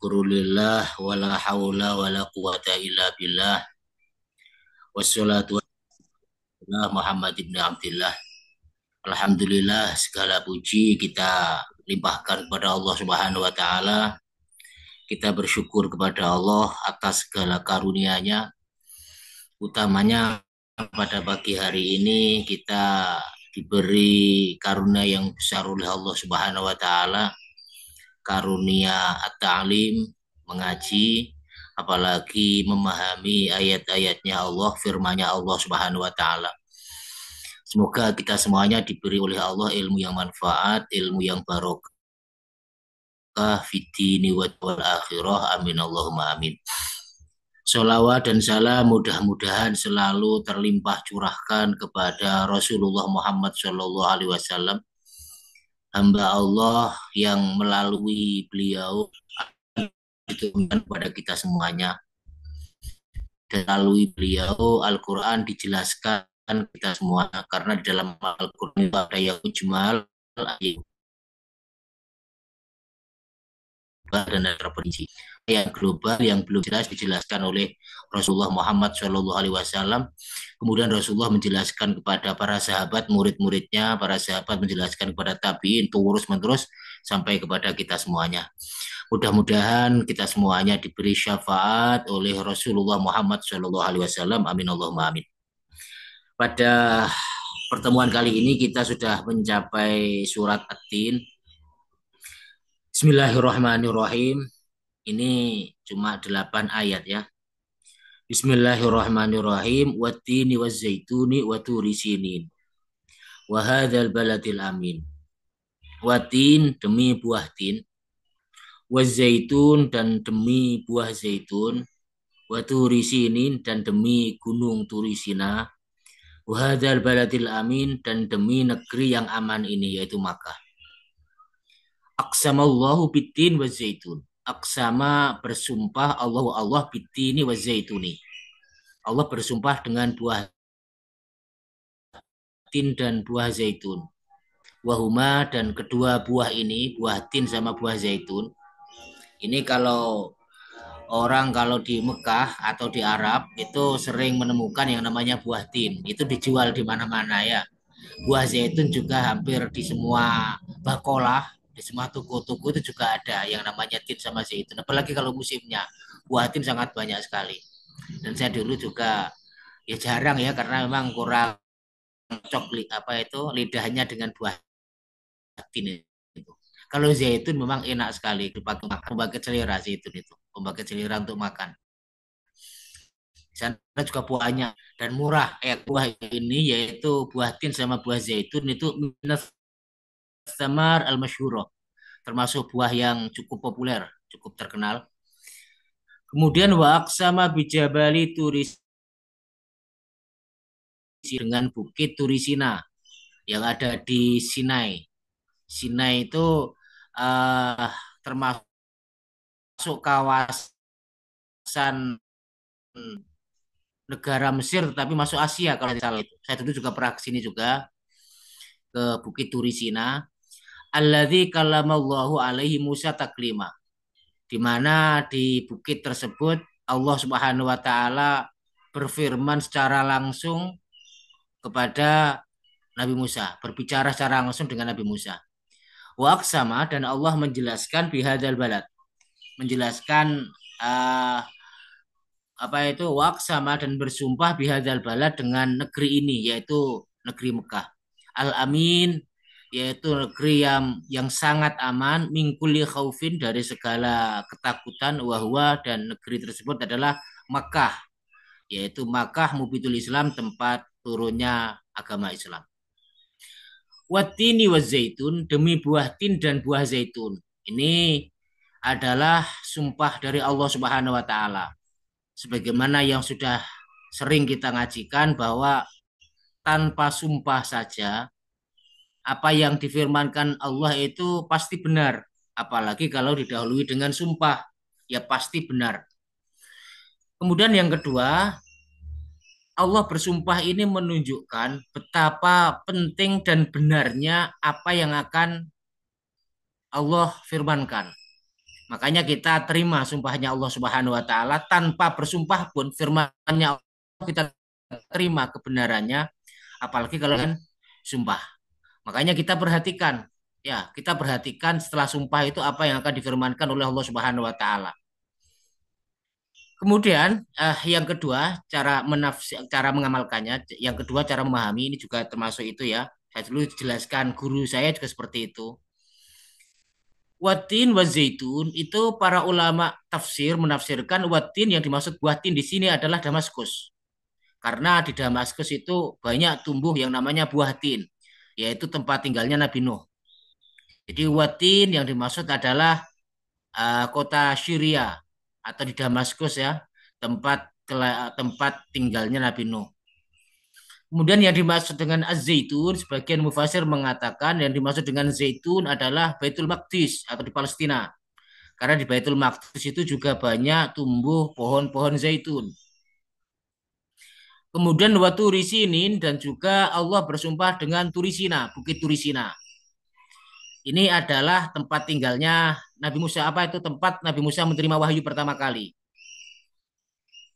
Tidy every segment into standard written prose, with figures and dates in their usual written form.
syukrulillah wala haula wala quwata illa billah wassalatu wassalamu Muhammad ibn Abdullah. Alhamdulillah, segala puji kita limpahkan kepada Allah Subhanahu wa taala. Kita bersyukur kepada Allah atas segala karunia-Nya, utamanya pada pagi hari ini kita diberi karunia yang besar oleh Allah Subhanahu wa taala, karunia at-ta'lim, mengaji, apalagi memahami ayat-ayatnya Allah, firman-Nya Allah Subhanahu wa taala. Semoga kita semuanya diberi oleh Allah ilmu yang manfaat, ilmu yang barokah fitini wal akhirah. Amin Allahumma amin. Salawat dan salam mudah-mudahan selalu terlimpah curahkan kepada Rasulullah Muhammad Shallallahu Alaihi Wasallam, hamba Allah yang melalui beliau diturunkan kepada kita semuanya, dan melalui beliau Al-Quran dijelaskan kita semua, karena di dalam Al-Quran itu ada yang mujmal, dan ada terperinci. Yang global yang belum jelas dijelaskan oleh Rasulullah Muhammad Shallallahu Alaihi Wasallam. Kemudian Rasulullah menjelaskan kepada para sahabat, murid-muridnya, para sahabat menjelaskan kepada tabiin, terus menerus sampai kepada kita semuanya. Mudah-mudahan kita semuanya diberi syafaat oleh Rasulullah Muhammad Shallallahu Alaihi Wasallam. Amin Allahumma amin. Pada pertemuan kali ini kita sudah mencapai surat At-Tin. Bismillahirrahmanirrahim. Ini cuma 8 ayat ya. Bismillahirrahmanirrahim. Wattini wazzaituni wa turi sinin. Wa hadzal baladil amin. Watin demi buah tin. Wazzaitun dan demi buah zaitun. Wa turi sinin dan demi gunung Turisina. Wa hadzal baladil amin dan demi negeri yang aman ini yaitu Makkah. Aqsamallahu bitin wa zaitun. Aqsama bersumpah Allah bitini wa zaituni. Allah bersumpah dengan buah tin dan buah zaitun. Wahuma dan kedua buah ini, buah tin sama buah zaitun. Ini kalau di Mekah atau di Arab itu sering menemukan yang namanya buah tin. Itu dijual di mana-mana ya. Buah zaitun juga hampir di semua bakolah, di semua toko-toko itu juga ada yang namanya tin sama zaitun. Apalagi kalau musimnya, buah tin sangat banyak sekali. Dan saya dulu juga ya jarang ya, karena memang kurang cocok lidahnya dengan buah tin itu. Kalau zaitun memang enak sekali dipakai makan, pembangkit selera zaitun itu, pembangkit selera untuk makan. Di sana juga buahnya dan murah. Buah ini yaitu buah tin sama buah zaitun itu minas samar al-masyhurah, termasuk buah yang cukup populer, cukup terkenal. Kemudian wa aqsama bijabali turis, dengan bukit Turisina yang ada di Sinai. Sinai itu termasuk kawasan negara Mesir tapi masuk Asia kalau tidak salah itu. Saya dulu juga pernah ke sini juga, ke Bukit Turisina. Alladzi kallamallahu alaihi Musa taklima. Di mana di bukit tersebut Allah Subhanahu wa taala berfirman secara langsung kepada Nabi Musa, berbicara secara langsung dengan Nabi Musa. Wa aqsama dan Allah menjelaskan bihadzal balad. Menjelaskan waqsama dan bersumpah bihadzal balad dengan negeri ini yaitu negeri Mekah. Al-Amin yaitu negeri yang sangat aman, mingkuli khaufin dari segala ketakutan, wahwa dan negeri tersebut adalah Mekah, yaitu Makkah Mubitul Islam, tempat turunnya agama Islam. Watini wa zaitun, demi buah tin dan buah zaitun. Ini adalah sumpah dari Allah Subhanahu wa taala. Sebagaimana yang sudah sering kita ngajikan bahwa tanpa sumpah saja apa yang difirmankan Allah itu pasti benar, apalagi kalau didahului dengan sumpah, ya pasti benar. Kemudian yang kedua, Allah bersumpah ini menunjukkan betapa penting dan benarnya apa yang akan Allah firmankan. Makanya kita terima sumpahnya Allah Subhanahu wa taala tanpa bersumpah pun firman-Nya Allah kita terima kebenarannya apalagi kalau kan sumpah. Makanya kita perhatikan ya, kita perhatikan setelah sumpah itu apa yang akan difirmankan oleh Allah Subhanahu wa taala. Kemudian yang kedua cara mengamalkannya, yang kedua cara memahami ini juga termasuk itu ya. Saya dulu jelaskan guru saya juga seperti itu. Watin wa zaitun itu para ulama tafsir menafsirkan watin yang dimaksud buah tin di sini adalah Damaskus. Karena di Damaskus itu banyak tumbuh yang namanya buah tin, yaitu tempat tinggalnya Nabi Nuh. Jadi watin yang dimaksud adalah kota Syria atau di Damaskus ya, tempat tinggalnya Nabi Nuh. Kemudian yang dimaksud dengan Az-Zaitun, sebagian mufasir mengatakan yang dimaksud dengan Zaitun adalah Baitul Maqdis atau di Palestina. Karena di Baitul Maqdis itu juga banyak tumbuh pohon-pohon zaitun. Kemudian wa Turisinin dan juga Allah bersumpah dengan Turisina, Bukit Turisina. Ini adalah tempat tinggalnya Nabi Musa. Apa itu tempat Nabi Musa menerima wahyu pertama kali?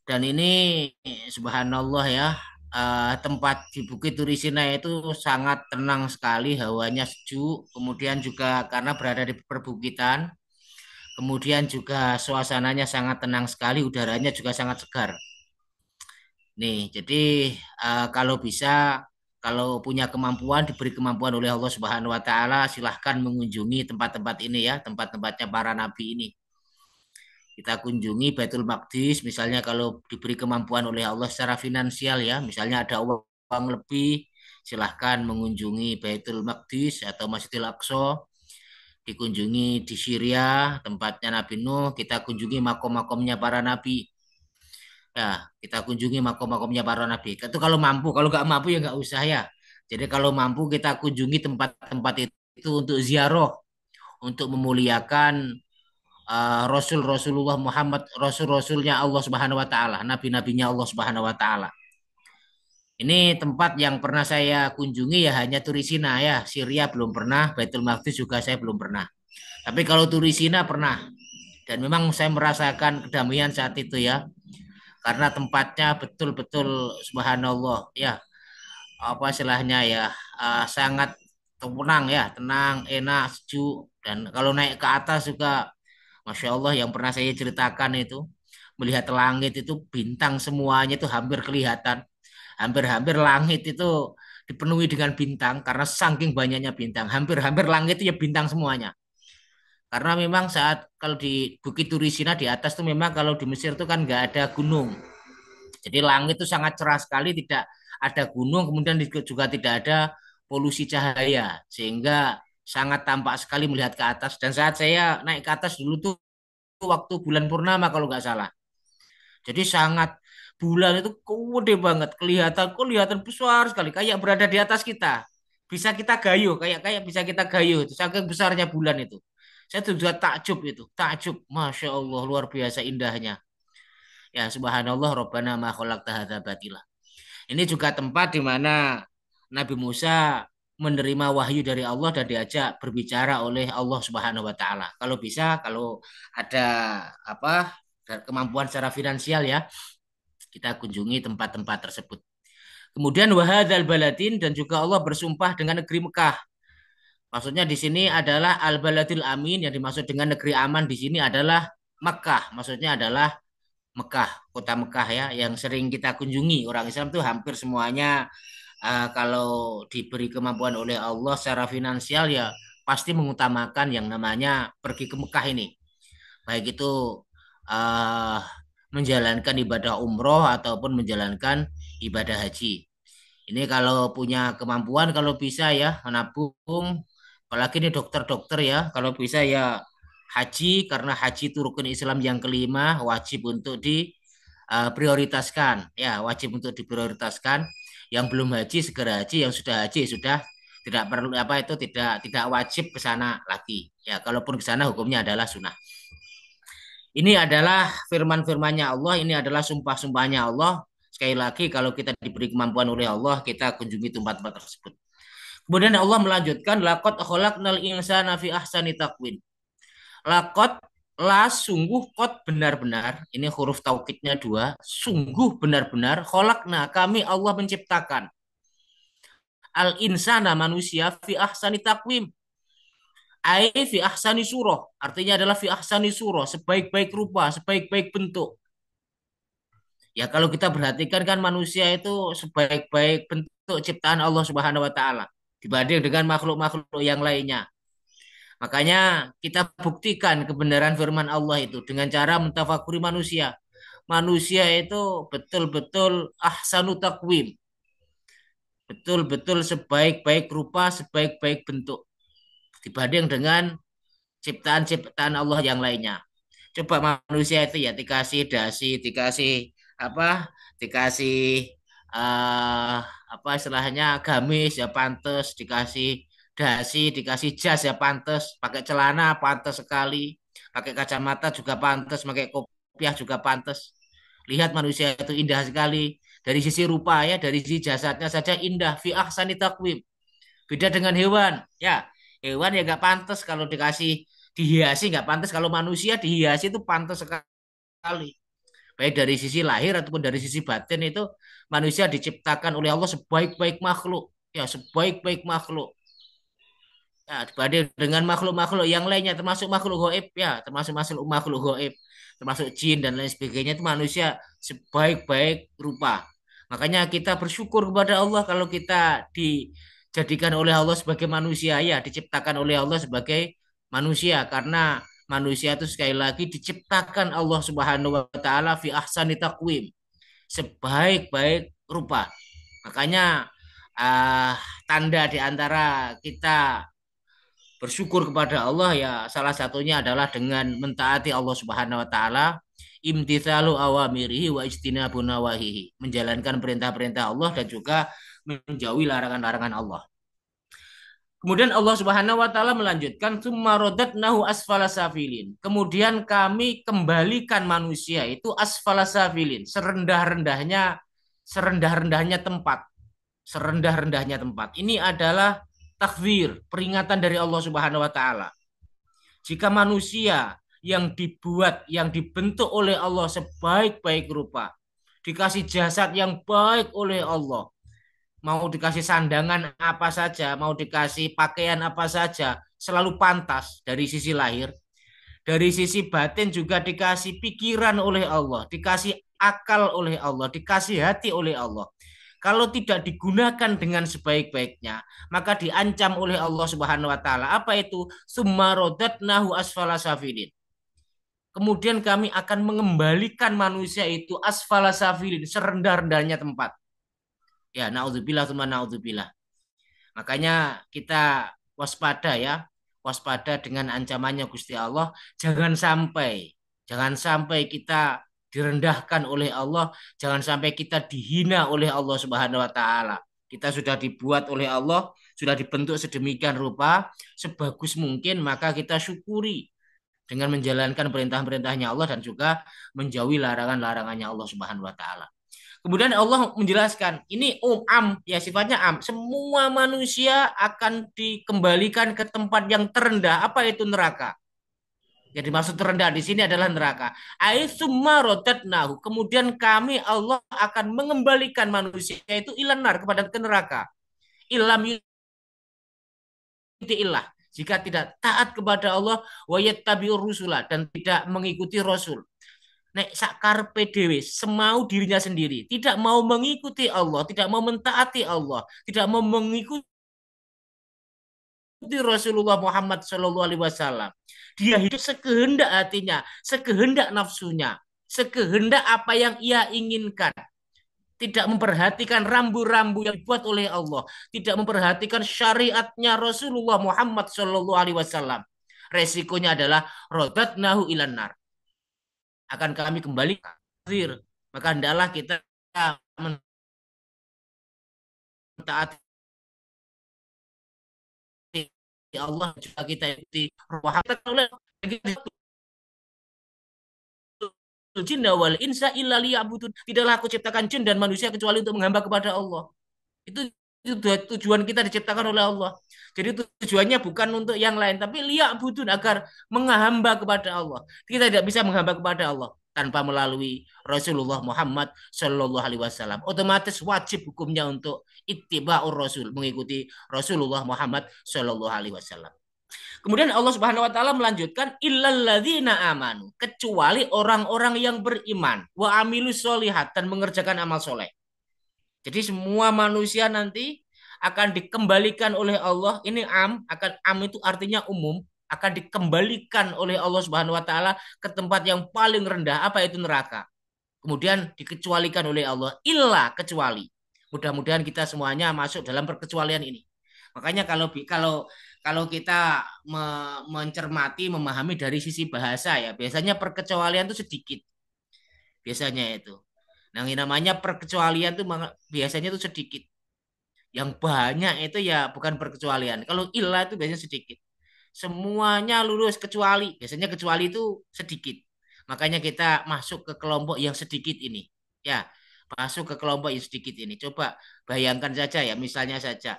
Dan ini subhanallah ya, tempat di Bukit Turisina itu sangat tenang sekali, hawanya sejuk. Kemudian juga karena berada di perbukitan, kemudian juga suasananya sangat tenang sekali, udaranya juga sangat segar. Nih, jadi kalau bisa, kalau punya kemampuan, diberi kemampuan oleh Allah Subhanahu wa taala, silahkan mengunjungi tempat-tempat ini ya, tempat-tempatnya para nabi ini. Kita kunjungi Baitul Maqdis, misalnya kalau diberi kemampuan oleh Allah secara finansial ya, misalnya ada uang lebih, silahkan mengunjungi Baitul Maqdis atau Masjidil Aqsa, dikunjungi di Syria, tempatnya Nabi Nuh, kita kunjungi makom-makomnya para nabi. Ya, kita kunjungi makom-makomnya para nabi. Itu kalau mampu, kalau nggak mampu ya nggak usah ya. Jadi kalau mampu kita kunjungi tempat-tempat itu untuk ziarah, untuk memuliakan Rasulullah Muhammad, Rasulnya Allah Subhanahu Wa Taala, nabi-nabinya Allah Subhanahu Wa Taala. Ini tempat yang pernah saya kunjungi ya hanya Turisina ya, Syria belum pernah, Baitul Maqdis juga saya belum pernah. Tapi kalau Turisina pernah, dan memang saya merasakan kedamaian saat itu ya, karena tempatnya betul-betul subhanallah ya, apa istilahnya ya, sangat tenang ya, tenang, enak, sejuk, dan kalau naik ke atas juga Masya Allah yang pernah saya ceritakan itu melihat langit itu bintang semuanya itu hampir kelihatan, hampir-hampir langit itu dipenuhi dengan bintang karena saking banyaknya bintang, hampir-hampir langit itu ya bintang semuanya. Karena memang saat kalau di Bukit Turisina di atas tuh memang kalau di Mesir tuh kan nggak ada gunung. Jadi langit itu sangat cerah sekali, tidak ada gunung, kemudian juga tidak ada polusi cahaya, sehingga sangat tampak sekali melihat ke atas. Dan saat saya naik ke atas dulu tuh waktu bulan purnama kalau nggak salah. Jadi sangat bulan itu gede banget, kelihatan kelihatan besar sekali, kayak berada di atas kita. Bisa kita gayuh, kayak kayak bisa kita gayuh. Itu saking besarnya bulan itu. Saya tuh juga takjub itu, takjub, masya Allah luar biasa indahnya. Ya subhanallah Rabbana ma khalaqta hadza batila. Ini juga tempat di mana Nabi Musa menerima wahyu dari Allah dan diajak berbicara oleh Allah Subhanahu wa taala. Kalau bisa, kalau ada apa kemampuan secara finansial ya, kita kunjungi tempat-tempat tersebut. Kemudian wahadzal baladin dan juga Allah bersumpah dengan negeri Mekah. Maksudnya di sini adalah al-baladil amin, yang dimaksud dengan negeri aman di sini adalah Mekah. Maksudnya adalah Mekah, kota Mekah ya, yang sering kita kunjungi. Orang Islam itu hampir semuanya kalau diberi kemampuan oleh Allah secara finansial ya pasti mengutamakan yang namanya pergi ke Mekah ini. Baik itu uh, menjalankan ibadah umroh ataupun menjalankan ibadah haji. Ini kalau punya kemampuan, kalau bisa ya menabung, apalagi ini dokter-dokter ya, kalau bisa ya haji, karena haji itu rukun Islam yang kelima, wajib untuk diprioritaskan, ya wajib untuk diprioritaskan. Yang belum haji segera haji, yang sudah haji sudah tidak perlu apa itu tidak wajib ke sana lagi. Ya, kalaupun ke sana hukumnya adalah sunnah. Ini adalah firman-firmannya Allah, ini adalah sumpah-sumpahnya Allah. Sekali lagi, kalau kita diberi kemampuan oleh Allah, kita kunjungi tempat-tempat tersebut. Kemudian Allah melanjutkan, Laqad khalaqnal insana fi ahsani taqwim. Laqad La sungguh kot benar-benar, ini huruf taukidnya dua, sungguh benar-benar kholakna kami Allah menciptakan al insana manusia fi ahsani takwim, ai fi ahsani surah, artinya adalah fi ahsani surah, sebaik-baik rupa, sebaik-baik bentuk. Ya kalau kita perhatikan kan manusia itu sebaik-baik bentuk ciptaan Allah Subhanahu wa taala dibanding dengan makhluk-makhluk yang lainnya. Makanya kita buktikan kebenaran firman Allah itu dengan cara mentafakuri manusia. Manusia itu betul-betul ahsanu takwim, betul-betul sebaik-baik rupa, sebaik-baik bentuk dibanding dengan ciptaan-ciptaan Allah yang lainnya. Coba manusia itu ya dikasih dasi, dikasih apa? Dikasih eh apa istilahnya gamis ya pantas, dikasih dasi, dikasih jas ya pantas, pakai celana pantas sekali, pakai kacamata juga pantas, pakai kopiah juga pantas. Lihat manusia itu indah sekali dari sisi rupa ya, dari sisi jasadnya saja indah fi ahsani taqwim. Beda dengan hewan. Ya, hewan ya nggak pantas kalau dikasih dihiasi nggak pantas. Kalau manusia dihiasi itu pantas sekali. Baik dari sisi lahir ataupun dari sisi batin itu manusia diciptakan oleh Allah sebaik-baik makhluk. Ya, sebaik-baik makhluk. Ya, dibanding dengan makhluk-makhluk yang lainnya termasuk makhluk gaib ya, termasuk makhluk gaib, termasuk jin dan lain sebagainya itu manusia sebaik-baik rupa. Makanya kita bersyukur kepada Allah kalau kita dijadikan oleh Allah sebagai manusia ya, diciptakan oleh Allah sebagai manusia karena manusia itu sekali lagi diciptakan Allah Subhanahu wa taala fi ahsani taqwim, sebaik-baik rupa. Makanya ah, tanda di antara kita bersyukur kepada Allah ya salah satunya adalah dengan mentaati Allah Subhanahu wa taala, imtitsalu awamirihi wa ijtinabu nawahihi, menjalankan perintah-perintah Allah dan juga menjauhi larangan-larangan Allah. Kemudian Allah Subhanahu wa taala melanjutkan tsumma radadnahu asfala safilin. Kemudian kami kembalikan manusia itu asfala safilin, serendah-rendahnya tempat, serendah-rendahnya tempat. Ini adalah takfir, peringatan dari Allah Subhanahu wa taala. Jika manusia yang dibuat, yang dibentuk oleh Allah sebaik-baik rupa, dikasih jasad yang baik oleh Allah, mau dikasih sandangan apa saja, mau dikasih pakaian apa saja, selalu pantas dari sisi lahir. Dari sisi batin juga dikasih pikiran oleh Allah, dikasih akal oleh Allah, dikasih hati oleh Allah. Kalau tidak digunakan dengan sebaik-baiknya, maka diancam oleh Allah Subhanahu wa taala. Apa itu? Summa nahu asfala safilin. Kemudian kami akan mengembalikan manusia itu asfala safilin, serendah-rendahnya tempat. Ya, naudzubillah, tsumma naudzubillah. Makanya kita waspada ya, waspada dengan ancamannya Gusti Allah. Jangan sampai kita direndahkan oleh Allah, jangan sampai kita dihina oleh Allah Subhanahu wa taala. Kita sudah dibuat oleh Allah, sudah dibentuk sedemikian rupa, sebagus mungkin maka kita syukuri dengan menjalankan perintah-perintahnya Allah dan juga menjauhi larangan-larangannya Allah Subhanahu wa taala. Kemudian Allah menjelaskan, ini am, ya sifatnya am. Semua manusia akan dikembalikan ke tempat yang terendah. Apa itu neraka? Jadi maksud terendah di sini adalah neraka. Aitsumma nahu. Kemudian kami Allah akan mengembalikan manusia itu ilanar kepada ke neraka. Ilam yuti'illah. Jika tidak taat kepada Allah, wa yattabi'ur rusula dan tidak mengikuti Rasul. Nek sakar PDW semau dirinya sendiri, tidak mau mengikuti Allah, tidak mau mentaati Allah, tidak mau mengikuti Rasulullah Muhammad Shallallahu Alaihi Wasallam. Dia hidup sekehendak hatinya, sekehendak nafsunya, sekehendak apa yang ia inginkan. Tidak memperhatikan rambu-rambu yang dibuat oleh Allah, tidak memperhatikan syariatnya Rasulullah Muhammad Shallallahu Alaihi Wasallam. Resikonya adalah rodat nahu ilanar, akan kami kembali kafir. Maka hendaklah kita mentaati Allah juga kita ikuti ruh jin wal insa illa liya'budun. Tidaklah aku ciptakan jin dan manusia kecuali untuk menghamba kepada Allah. Itu itu tujuan kita diciptakan oleh Allah. Jadi tujuannya bukan untuk yang lain, tapi liya'budun agar menghamba kepada Allah. Kita tidak bisa menghamba kepada Allah tanpa melalui Rasulullah Muhammad Shallallahu Alaihi Wasallam. Otomatis wajib hukumnya untuk ittiba'ur Rasul, mengikuti Rasulullah Muhammad Shallallahu Alaihi Wasallam. Kemudian Allah Subhanahu Wa Taala melanjutkan illalladzina amanu, kecuali orang-orang yang beriman, wa amilus solihat dan mengerjakan amal soleh. Jadi semua manusia nanti akan dikembalikan oleh Allah. Ini am itu artinya umum, akan dikembalikan oleh Allah Subhanahu wa taala ke tempat yang paling rendah, apa itu neraka. Kemudian dikecualikan oleh Allah, illa kecuali. Mudah-mudahan kita semuanya masuk dalam perkecualian ini. Makanya kalau kalau kita mencermati, memahami dari sisi bahasa ya, biasanya perkecualian itu sedikit. Biasanya itu. Nah, yang namanya perkecualian itu biasanya itu sedikit. Yang banyak itu ya bukan perkecualian. Kalau ilah itu biasanya sedikit. Semuanya lulus kecuali. Biasanya kecuali itu sedikit. Makanya kita masuk ke kelompok yang sedikit ini. Ya, masuk ke kelompok yang sedikit ini. Coba bayangkan saja ya, misalnya saja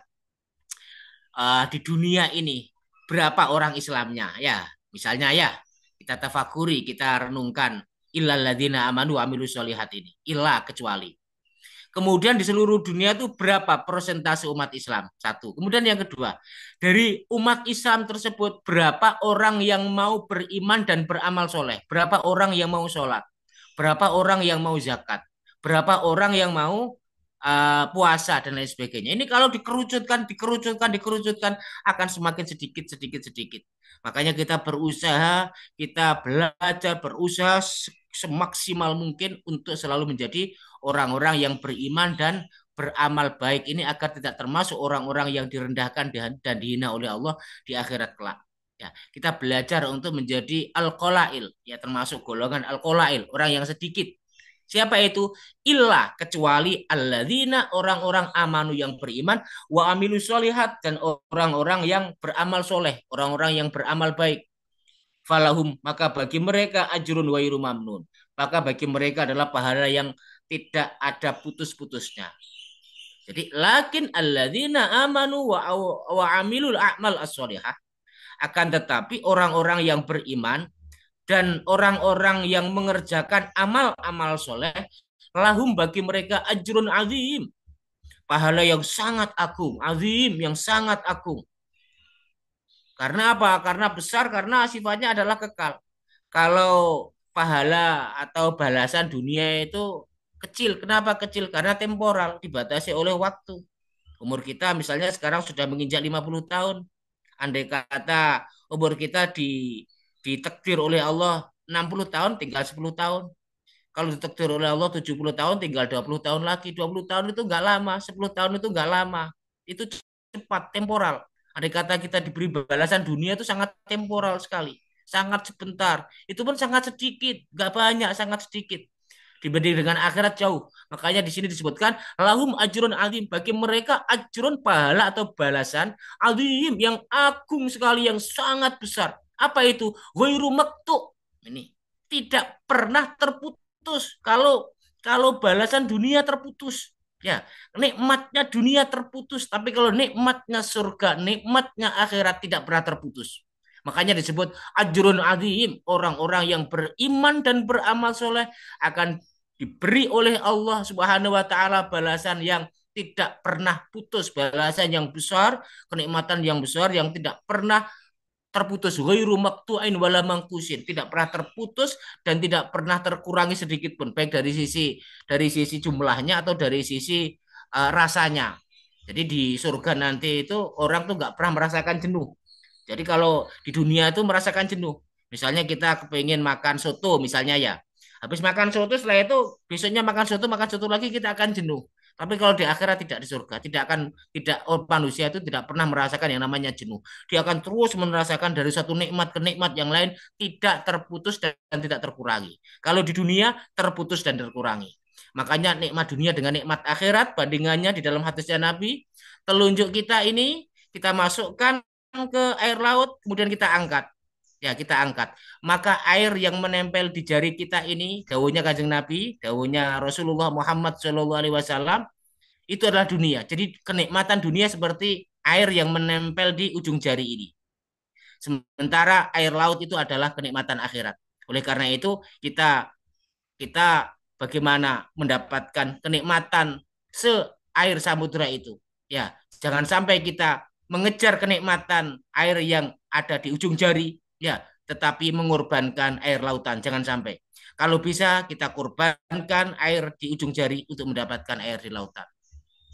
di dunia ini berapa orang Islamnya ya. Misalnya ya, kita tafakuri, kita renungkan illalladzina amanu wa amilus solihat ini. Ilah kecuali. Kemudian di seluruh dunia itu berapa persentase umat Islam? Satu. Kemudian yang kedua, dari umat Islam tersebut berapa orang yang mau beriman dan beramal soleh? Berapa orang yang mau sholat? Berapa orang yang mau zakat? Berapa orang yang mau puasa dan lain sebagainya? Ini kalau dikerucutkan akan semakin sedikit, sedikit, sedikit. Makanya kita berusaha, kita belajar, berusaha semaksimal mungkin untuk selalu menjadi orang-orang yang beriman dan beramal baik ini agar tidak termasuk orang-orang yang direndahkan dan dihina oleh Allah di akhirat kelak. Ya, kita belajar untuk menjadi al-qolail, ya termasuk golongan al-qolail, orang yang sedikit. Siapa itu? Illa kecuali alladzina orang-orang amanu yang beriman wa amilu solihat dan orang-orang yang beramal soleh, orang-orang yang beramal baik. Falahum maka bagi mereka ajrun wa mamnun. Maka bagi mereka adalah pahala yang tidak ada putus-putusnya. Jadi lakin alladzina amanu wa amilul a'mal as-solihah, akan tetapi orang-orang yang beriman dan orang-orang yang mengerjakan amal-amal soleh, lahum bagi mereka ajrun azim, pahala yang sangat agung, azim yang sangat agung. Karena apa? Karena besar, karena sifatnya adalah kekal. Kalau pahala atau balasan dunia itu kecil. Kenapa kecil? Karena temporal, dibatasi oleh waktu. Umur kita misalnya sekarang sudah menginjak 50 tahun. Andai kata umur kita ditakdir oleh Allah 60 tahun, tinggal 10 tahun. Kalau ditakdir oleh Allah 70 tahun, tinggal 20 tahun lagi. 20 tahun itu nggak lama, 10 tahun itu nggak lama. Itu cepat, temporal. Andai kata kita diberi balasan dunia itu sangat temporal sekali. Sangat sebentar. Itu pun sangat sedikit. Nggak banyak, sangat sedikit. Dibanding dengan akhirat jauh. Makanya di sini disebutkan lahum ajrun azim, bagi mereka ajrun pahala atau balasan azim yang agung sekali, yang sangat besar. Apa itu? Ghairu maktu. Ini tidak pernah terputus. Kalau balasan dunia terputus, ya nikmatnya dunia terputus. Tapi kalau nikmatnya surga, nikmatnya akhirat tidak pernah terputus. Makanya disebut ajrun azim, orang-orang yang beriman dan beramal soleh akan diberi oleh Allah Subhanahu wa taala balasan yang tidak pernah putus, balasan yang besar, kenikmatan yang besar yang tidak pernah terputus, ghairu maqtu'in wala mangkusin, tidak pernah terputus dan tidak pernah terkurangi sedikit pun, baik dari sisi jumlahnya atau dari sisi rasanya. Jadi di surga nanti itu orang tuh nggak pernah merasakan jenuh. Jadi kalau di dunia itu merasakan jenuh. Misalnya kita kepingin makan soto misalnya ya. Habis makan soto setelah itu besoknya makan soto lagi kita akan jenuh. Tapi kalau di akhirat tidak, di surga tidak manusia itu tidak pernah merasakan yang namanya jenuh. Dia akan terus merasakan dari satu nikmat ke nikmat yang lain tidak terputus dan tidak terkurangi. Kalau di dunia terputus dan terkurangi. Makanya nikmat dunia dengan nikmat akhirat bandingannya di dalam hadisnya Nabi, telunjuk kita ini kita masukkan ke air laut kemudian kita angkat. Ya, kita angkat. Maka air yang menempel di jari kita ini, dawuhnya Kanjeng Nabi, dawuhnya Rasulullah Muhammad Shallallahu Alaihi Wasallam, itu adalah dunia. Jadi kenikmatan dunia seperti air yang menempel di ujung jari ini. Sementara air laut itu adalah kenikmatan akhirat. Oleh karena itu kita kita bagaimana mendapatkan kenikmatan seair samudra itu. Ya, jangan sampai kita mengejar kenikmatan air yang ada di ujung jari, ya, tetapi mengorbankan air lautan. Jangan sampai. Kalau bisa kita korbankan air di ujung jari untuk mendapatkan air di lautan.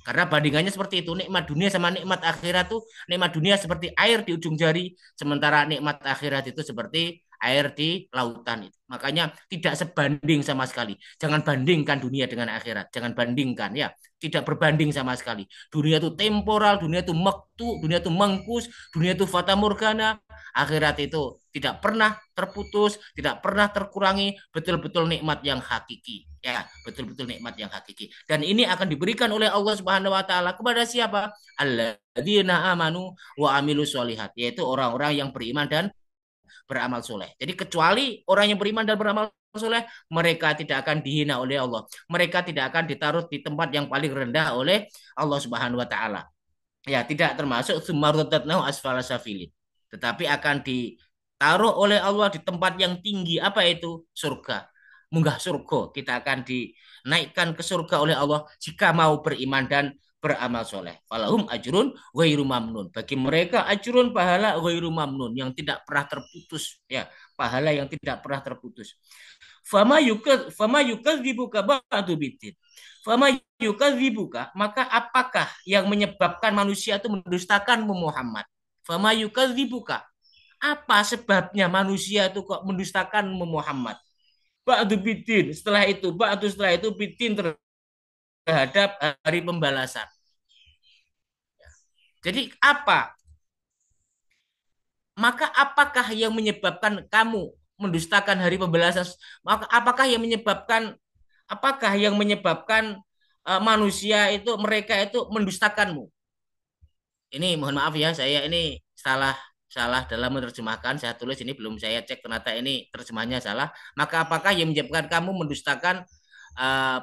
Karena bandingannya seperti itu, nikmat dunia sama nikmat akhirat tuh, nikmat dunia seperti air di ujung jari, sementara nikmat akhirat itu seperti air di lautan itu. Makanya tidak sebanding sama sekali. Jangan bandingkan dunia dengan akhirat, jangan bandingkan ya. Tidak berbanding sama sekali. Dunia itu temporal, dunia itu mektu, dunia itu mengkus, dunia itu fata morgana. Akhirat itu tidak pernah terputus, tidak pernah terkurangi, betul-betul nikmat yang hakiki. Ya, betul-betul nikmat yang hakiki. Dan ini akan diberikan oleh Allah Subhanahu wa taala kepada siapa? Alladzina amanu wa amilus solihat, yaitu orang-orang yang beriman dan beramal soleh. Jadi kecuali orang yang beriman dan beramal soleh, mereka tidak akan dihina oleh Allah. Mereka tidak akan ditaruh di tempat yang paling rendah oleh Allah Subhanahu wa taala. Ya, tidak termasuk sumarutatnahu asfala safilin. Tetapi akan ditaruh oleh Allah di tempat yang tinggi. Apa itu? Surga. Munggah surga. Kita akan dinaikkan ke surga oleh Allah jika mau beriman dan beramal soleh. Falahum ajrun ghairu mamnun. Bagi mereka ajrun pahala ghairu mamnun yang tidak pernah terputus. Ya, pahala yang tidak pernah terputus. Fama yukadzibuka ba'du bidin. Fama yukadzibuka, maka apakah yang menyebabkan manusia itu mendustakan Muhammad? Fama yukadzibuka, apa sebabnya manusia itu kok mendustakan Muhammad? Ba'du bidin, setelah itu bidin terhadap hari pembalasan. Jadi apa? Maka apakah yang menyebabkan kamu mendustakan hari pembalasan? Maka apakah yang menyebabkan manusia itu mereka itu mendustakanmu? Ini mohon maaf ya, saya ini salah salah dalam menerjemahkan. Saya tulis ini belum saya cek ternyata ini terjemahnya salah. Maka apakah yang menyebabkan kamu mendustakan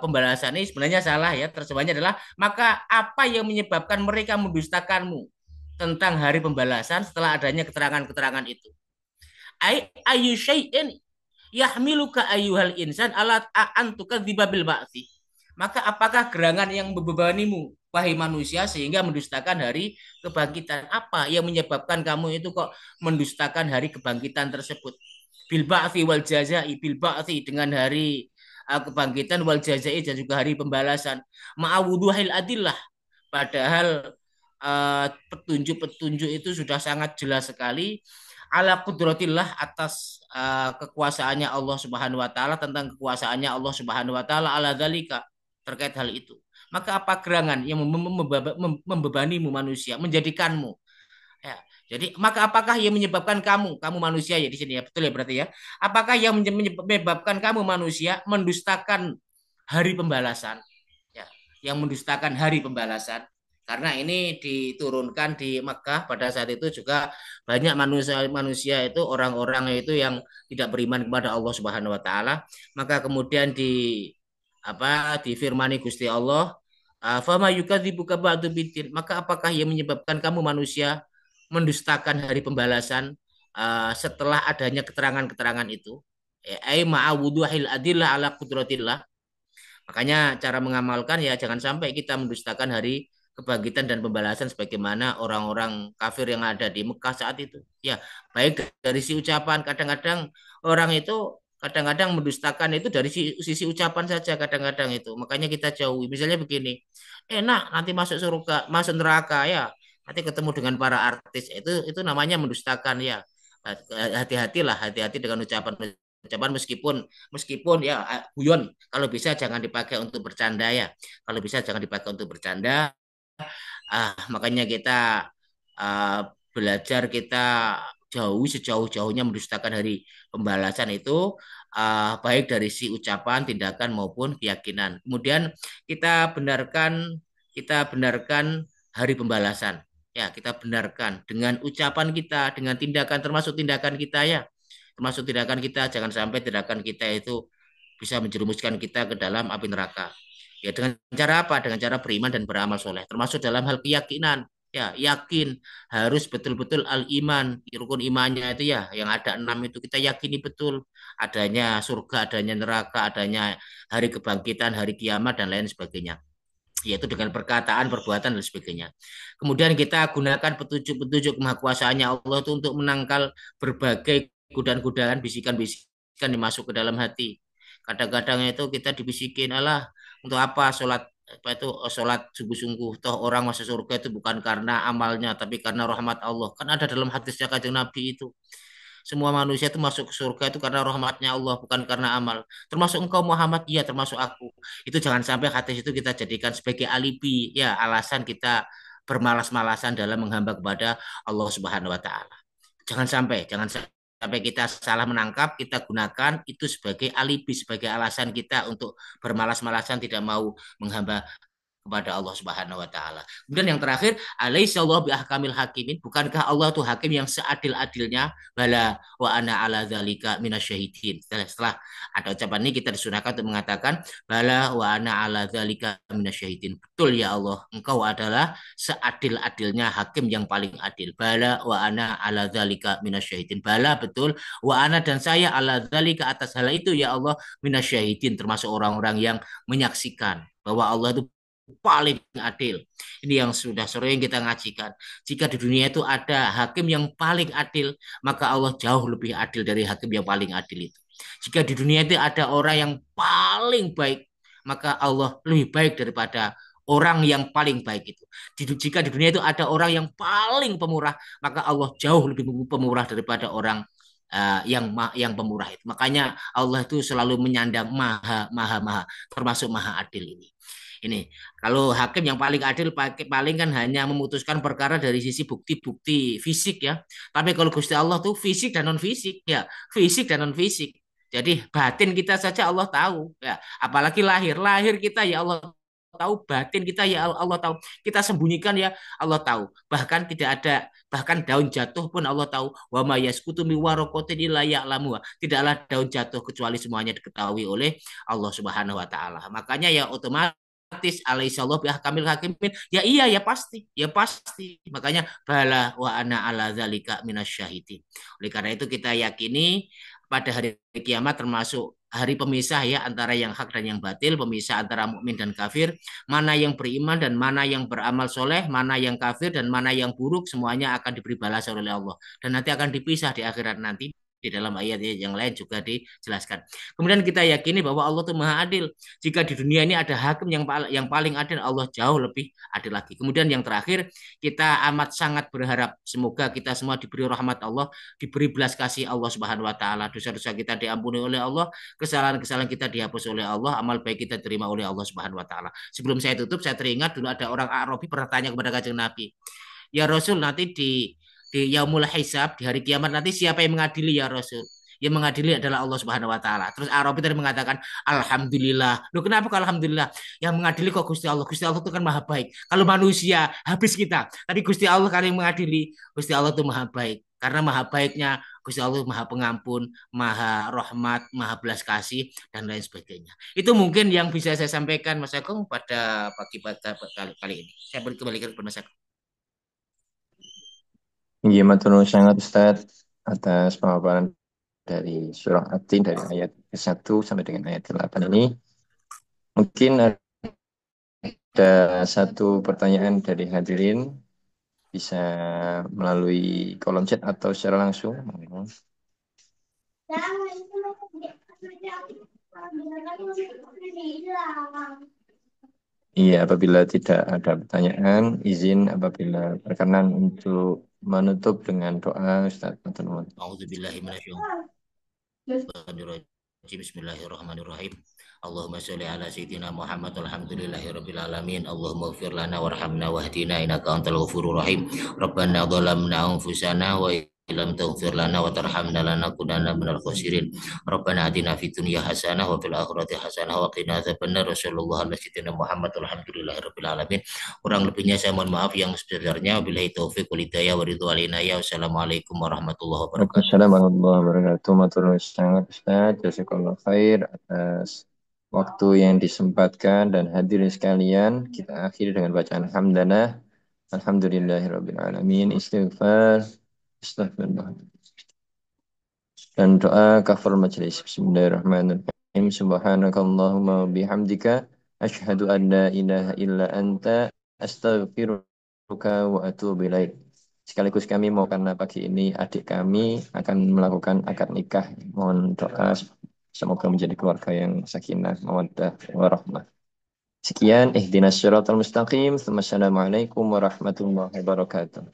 pembalasan ini sebenarnya salah ya. Terjemahnya adalah maka apa yang menyebabkan mereka mendustakanmu tentang hari pembalasan setelah adanya keterangan-keterangan itu. Ayu syai'in yahmiluka ayyuhal insan alat antuka dibabil ba'thi. Maka apakah gerangan yang membebanimu wahai manusia sehingga mendustakan hari kebangkitan? Apa yang menyebabkan kamu itu kok mendustakan hari kebangkitan tersebut? Bil ba'thi wal jazai, bil ba'thi dengan hari kebangkitan wal jazai dan juga hari pembalasan. Ma'awuduhil adillah, padahal petunjuk-petunjuk itu sudah sangat jelas sekali ala kudratillah atas kekuasaannya Allah Subhanahu wa taala, tentang kekuasaannya Allah Subhanahu wa taala ala dzalika, terkait hal itu. Maka apa gerangan yang membebanimu manusia, menjadikanmu ya. Jadi maka apakah yang menyebabkan kamu manusia ya di sini ya, betul ya berarti ya. Apakah yang menyebabkan kamu manusia mendustakan hari pembalasan? Ya, yang mendustakan hari pembalasan. Karena ini diturunkan di Mekah pada saat itu juga banyak manusia itu orang-orang itu yang tidak beriman kepada Allah Subhanahu wa taala. Maka kemudian difirmani Gusti Allah, fama yukadzibuka ba'du bidin, maka apakah yang menyebabkan kamu manusia mendustakan hari pembalasan setelah adanya keterangan-keterangan itu? Ai ma'awuduhil adillah ala kudratillah. Makanya cara mengamalkan ya jangan sampai kita mendustakan hari kebangkitan dan pembalasan sebagaimana orang-orang kafir yang ada di Mekah saat itu. Ya, baik dari si ucapan, kadang-kadang orang itu kadang-kadang mendustakan itu dari sisi ucapan saja kadang-kadang itu. Makanya kita jauhi. Misalnya begini, enak nanti masuk surga, masuk neraka ya. Nanti ketemu dengan para artis itu namanya mendustakan ya. Hati-hatilah, hati-hati dengan ucapan meskipun meskipun ya guyon, kalau bisa jangan dipakai untuk bercanda ya, kalau bisa jangan dipakai untuk bercanda. Makanya kita ah, belajar, kita jauhi sejauh-jauhnya mendustakan hari pembalasan itu, baik dari si ucapan, tindakan maupun keyakinan. Kemudian kita benarkan hari pembalasan. Ya, kita benarkan dengan ucapan kita, dengan tindakan, termasuk tindakan kita ya. Termasuk tindakan kita, jangan sampai tindakan kita itu bisa menjerumuskan kita ke dalam api neraka. Ya dengan cara apa? Dengan cara beriman dan beramal soleh. Termasuk dalam hal keyakinan. Ya, yakin harus betul-betul al-iman, rukun imannya itu ya, yang ada 6 itu kita yakini betul adanya surga, adanya neraka, adanya hari kebangkitan, hari kiamat dan lain sebagainya. Yaitu dengan perkataan, perbuatan dan sebagainya. Kemudian kita gunakan petunjuk-petunjuk kemahakuasaannya Allah itu untuk menangkal berbagai godaan-godaan, bisikan-bisikan yang masuk ke dalam hati. Kadang-kadang itu kita dibisikin, Allah untuk apa sholat apa itu sholat sungguh-sungguh toh orang masuk surga itu bukan karena amalnya tapi karena rahmat Allah, kan ada dalam hadisnya kanjeng Nabi itu semua manusia itu masuk ke surga itu karena rahmatnya Allah, bukan karena amal. Termasuk engkau Muhammad, iya termasuk aku. Itu jangan sampai hadis itu kita jadikan sebagai alibi, ya alasan kita bermalas-malasan dalam menghamba kepada Allah Subhanahu wa taala. Jangan sampai kita salah menangkap, kita gunakan itu sebagai alibi, sebagai alasan kita untuk bermalas-malasan tidak mau menghamba kepada Allah Subhanahu wa taala. Kemudian yang terakhir, alaihissallahu biahkamil hakimin, bukankah Allah itu hakim yang seadil-adilnya? Bala wa ana ala dzalika minasyahidin. Setelah ada ucapan ini kita disunahkan untuk mengatakan bala wa ana ala dzalika minasyahidin. Betul ya Allah, Engkau adalah seadil-adilnya hakim yang paling adil. Bala wa ana ala dzalika minasyahidin. Bala betul, wa ana dan saya ala dzalika atas hal itu ya Allah minasyahidin, termasuk orang-orang yang menyaksikan bahwa Allah itu paling adil. Ini yang sudah sering kita ngajikan. Jika di dunia itu ada hakim yang paling adil, maka Allah jauh lebih adil dari hakim yang paling adil itu. Jika di dunia itu ada orang yang paling baik, maka Allah lebih baik daripada orang yang paling baik itu. Jika di dunia itu ada orang yang paling pemurah, maka Allah jauh lebih pemurah daripada orang yang pemurah itu. Makanya Allah itu selalu menyandang maha maha maha, termasuk maha adil ini. Ini kalau hakim yang paling adil paling kan hanya memutuskan perkara dari sisi bukti-bukti fisik ya. Tapi kalau Gusti Allah tuh fisik dan non fisik ya, fisik dan non fisik. Jadi batin kita saja Allah tahu ya. Apalagi lahir kita ya Allah tahu, batin kita ya Allah tahu. Kita sembunyikan ya Allah tahu. Bahkan tidak ada, bahkan daun jatuh pun Allah tahu. Wa ma yasqutu min waraqatin illa ya'lamuha. Tidaklah daun jatuh kecuali semuanya diketahui oleh Allah Subhanahu wa taala. Makanya ya otomatis alaihissallahu biahkamil hakimin, ya iya ya pasti, makanya bala wa ana ala zalika minasyahidin. Oleh karena itu kita yakini pada hari kiamat termasuk hari pemisah ya antara yang hak dan yang batil, pemisah antara mukmin dan kafir, mana yang beriman dan mana yang beramal soleh, mana yang kafir dan mana yang buruk, semuanya akan diberi balasan oleh Allah dan nanti akan dipisah di akhirat nanti. Di dalam ayat yang lain juga dijelaskan. Kemudian kita yakini bahwa Allah itu maha adil. Jika di dunia ini ada hakim yang paling adil, Allah jauh lebih adil lagi. Kemudian yang terakhir, kita amat sangat berharap semoga kita semua diberi rahmat Allah, diberi belas kasih Allah Subhanahu wa taala, dosa-dosa kita diampuni oleh Allah, kesalahan-kesalahan kita dihapus oleh Allah, amal baik kita terima oleh Allah Subhanahu wa taala. Sebelum saya tutup, saya teringat dulu ada orang Arabi pernah tanya kepada Kanjeng Nabi, "Ya Rasul, nanti di yaumul hisab, di hari kiamat nanti siapa yang mengadili ya Rasul?" Yang mengadili adalah Allah Subhanahu wa taala. Terus Arabi tadi mengatakan, "Alhamdulillah." Loh, kenapa kalau alhamdulillah? Yang mengadili kok Gusti Allah. Gusti Allah itu kan maha baik. Kalau manusia habis kita, tapi Gusti Allah kan yang mengadili. Gusti Allah itu maha baik. Karena maha baiknya Gusti Allah maha pengampun, maha rahmat, maha belas kasih dan lain sebagainya. Itu mungkin yang bisa saya sampaikan Mas Agung pada pagi kali ini. Saya kembalikan kepada Mas Agung. Iya, matur nuwun sangat Ustaz atas pemaparan dari surah At-Tin dari ayat ke-1 sampai dengan ayat ke-8 ini. Mungkin ada satu pertanyaan dari hadirin bisa melalui kolom chat atau secara langsung. Iya, apabila tidak ada pertanyaan, izin apabila berkenan untuk menutup dengan doa Ustaz. Matur nuwun. A'udzubillahi Bismillahirrahmanirrahim. Allahumma sholli ala sayyidina Muhammad alhamdulillahi rabbil alamin. Allahumma ighfir lana warhamna wahdina innaka antal ghafurur rahim. Rabbana dhalamna anfusana wa illam taghfir lana wa tarhamna lanakunanna minal khasirin. Rabbana atina fid dunya hasanah wa fil akhirati hasanah wa qina adzabannar. Rasulullah sayyidina Muhammad alhamdulillahi rabbil alamin. Kurang lebihnya saya mohon maaf yang sebenarnya. Billahi taufiq wal hidayah wa ridwan ya. Wassalamualaikum warahmatullahi wabarakatuh. Waalaikumsalam warahmatullahi wabarakatuh. Matur nuwun sangat Ustaz. Jazakallahu khair atas waktu yang disempatkan dan hadirin sekalian. Kita akhiri dengan bacaan hamdalah. Alhamdulillahirrabbilalamin. Istighfar. Astagfirullah. Dan doa kafar majelis. Bismillahirrahmanirrahim. Subhanakallahumma bihamdika. Ashhadu an la ilaha illa anta. Astaghfiruka wa atubu ilaik. Sekaligus kami mau karena pagi ini adik kami akan melakukan akad nikah. Mohon doa semoga menjadi keluarga yang sakinah, mawaddah, warahmah. Sekian, ihdinas syiratal mustaqim. Assalamualaikum warahmatullahi wabarakatuh.